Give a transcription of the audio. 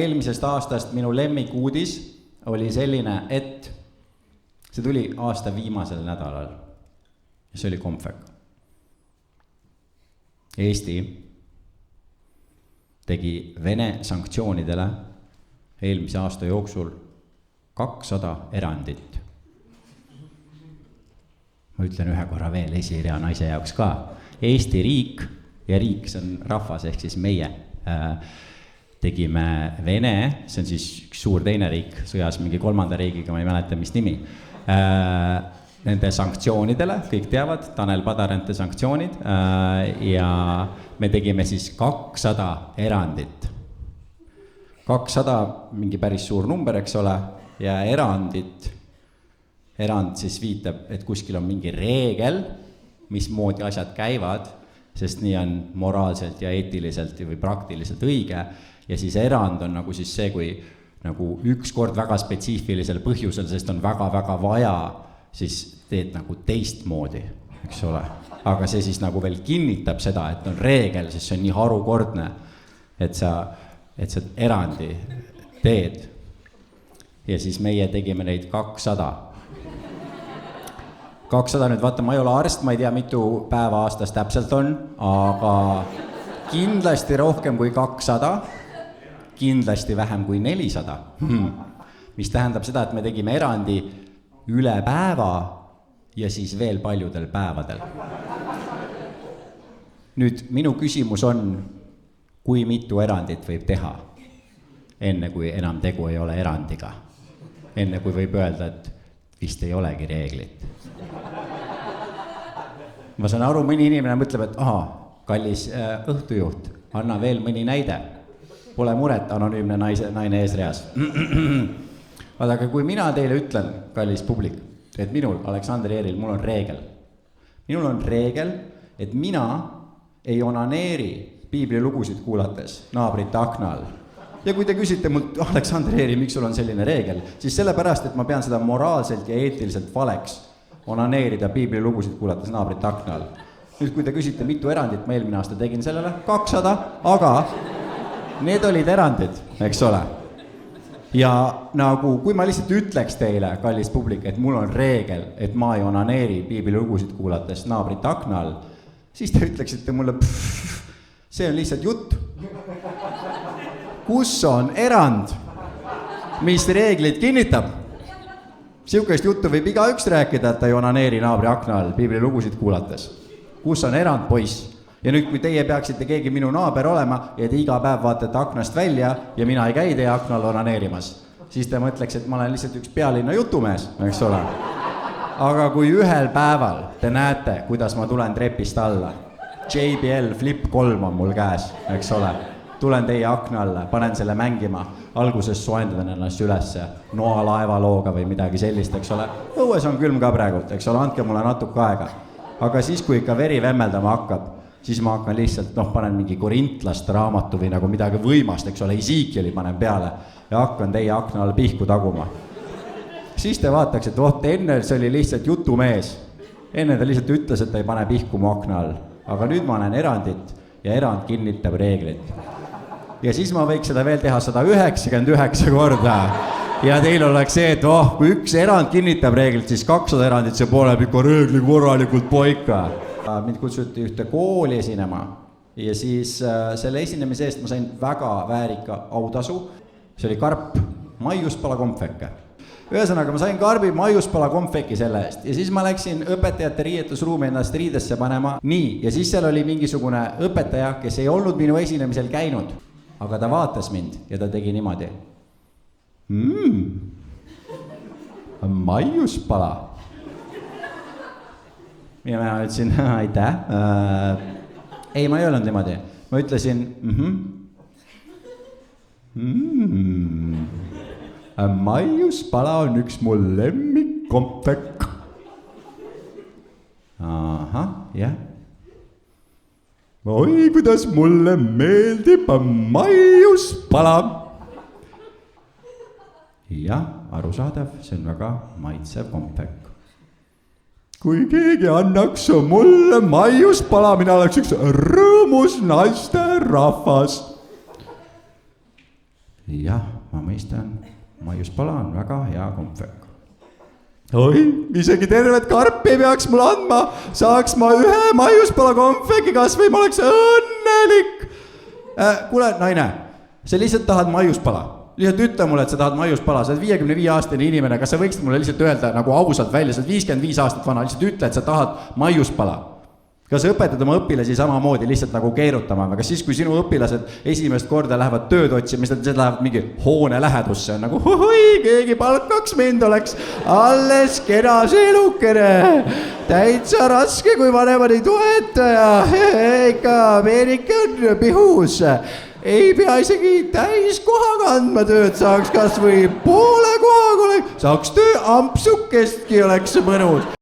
Eelmisest aastast minu lemmikuudis oli selline, et see tuli aasta viimasel nädalal ja see oli Comfec. Eesti tegi Vene sanktsioonidele eelmise aasta jooksul 200 erandit. Ma ütlen ühe korra veel esirea naise jaoks ka. Eesti riik, ja riik see on rahvas ehk siis meie, tegime Vene, see on siis üks suur teine riik, sõjas mingi kolmanda riigiga, ma ei mäleta, mis nimi, nende sanktsioonidele, kõik teavad, Tanel Padarente sanktsioonid, ja me tegime siis 200 erandit. 200, mingi päris suur number, eks ole, ja erand siis viitab, et kuskil on mingi reegel, mismoodi asjad käivad, sest nii on moraalselt ja eetiliselt või praktiliselt õige. Ja siis erand on nagu siis see, kui nagu üks kord väga spetsiifilisel põhjusel, sest on väga-väga vaja, siis teed nagu teistmoodi, eks ole. Aga see siis nagu veel kinnitab seda, et on reegel, siis see on nii harukordne, et sa erandi teed. Ja siis meie tegime neid 200. 200 nüüd, vaata, ma ei ole arst, ma ei tea, mitu päeva aastas täpselt on, aga kindlasti rohkem kui 200, kindlasti vähem kui 400, mis tähendab seda, et me tegime erandi üle päeva ja siis veel paljudel päevadel. Nüüd minu küsimus on, kui mitu erandit võib teha, enne kui enam tegu ei ole erandiga, enne kui võib öelda, et vist ei olegi reeglit. Ma saan aru, mõni inimene mõtleb, et kallis õhtujuht, anna veel mõni näide. Pole muret, anonüümne naine eesreas. Vaata, aga kui mina teile ütlen, kallis publik, et minul, Aleksander Eeril, mul on reegel. Minul on reegel, et mina ei onaneeri piiblilugusid kuulates naabrite akna all. Ja kui te küsite mult, Aleksander Eeri, miks sul on selline reegel, siis sellepärast, et ma pean seda moraalselt ja eetiliselt valeks onaneerida piiblilugusid kuulates naabrite akna all. Nüüd, kui te küsite, mitu erandit ma eelmine aasta tegin sellele, 200, aga need olid erandid, eks ole. Ja nagu, kui ma lihtsalt ütleks teile, kallis publik, et mul on reegel, et ma ei onaneeri piiblilugusid kuulates naabrite akna all, siis te ütleksite mulle, see on lihtsalt jutt. Kus on erand, mis reeglid kinnitab? Siukest juttu võib igaüks rääkida, et ta ei onaneeri naabri akna all piiblilugusid kuulates. Kus on erand, poiss? Ja nüüd, kui teie peaksite keegi minu naaber olema ja te iga päev vaatate aknast välja ja mina ei käi teie aknal onaneerimas, siis te mõtleks, et ma olen lihtsalt üks pealinna jutumees, eks ole. Aga kui ühel päeval te näete, kuidas ma tulen trepist alla, JBL Flip 3 on mul käes, eks ole, tulen teie akna alla, panen selle mängima, alguses soendan ennast ülesse, noa laevalooga või midagi sellist, eks ole. Õues on külm ka praegult, eks ole, andke mulle natuke aega. Aga siis, kui ikka veri vemmeldama hakkab, siis ma hakkan lihtsalt, panen mingi korintlast raamatu või nagu midagi võimast, eks ole, Isiikieli panen peale ja hakkan teie akna all pihku taguma. Siis te vaataks, et enne see oli lihtsalt jutumees. Enne ta lihtsalt ütles, et ta ei pane pihku mu akna all. Aga nüüd ma näen erandit ja erand kinnitab reeglit. Ja siis ma võiks seda veel teha 199 korda. Ja teil oleks see, et kui üks erand kinnitab reeglit, siis 200 erandit, see pole ikka reegli korralikult poika. Mind kutsuti ühte kooli esinema ja siis selle esinemise eest ma sain väga väärika autasu. See oli Karp Maiuspala Comfec. Ühesõnaga, ma sain Karbi Maiuspala Comfeci selle eest ja siis ma läksin õpetajate riietusruumi ennast riidesse panema. Nii, ja siis seal oli mingisugune õpetaja, kes ei olnud minu esinemisel käinud. Aga ta vaatas mind ja ta tegi niimoodi. Maiuspala. Ja ma ütlesin, aitäh. Ei, ma ei öelnud niimoodi. Ma ütlesin, Maiuspala on üks mul lemmik Comfec. Jah. Oi, kuidas mulle meeldib Maiuspala. Jah, arusaadav, see on väga maitsev Comfec. Kui keegi annaks mulle Maiuspala, mina oleks üks rõõmus naiste rahvas. jah, ma mõistan, maiuspala on väga hea kompvek. Oi, isegi tervet karpi ei peaks mulle andma, saaks ma ühe maiuspala kompveki kas või ma oleks õnnelik. Kuule, naine, sa lihtsalt tahad maiuspala. Lihtsalt ütle mulle, et sa tahad maiuspala, sa oled 55-aastane inimene, kas sa võiksid mulle lihtsalt öelda nagu ausalt välja, sa oled 55 aastat vana, lihtsalt ütle, et sa tahad maiuspala. Kas õpetad oma õpilasi samamoodi lihtsalt nagu keerutama, aga siis kui sinu õpilased esimest korda lähevad tööd otsima, siis nad lähevad mingi hoone lähedusse, on nagu hui, keegi palkaks mind oleks alles kena see elukene. Täitsa raske, kui vanemad ei toeta ja ikka Ameerika on pihus. Ei pea isegi täis kohaga andma tööd, saaks kas või poole kohaga, saaks töö ampsukestki oleks mõnus.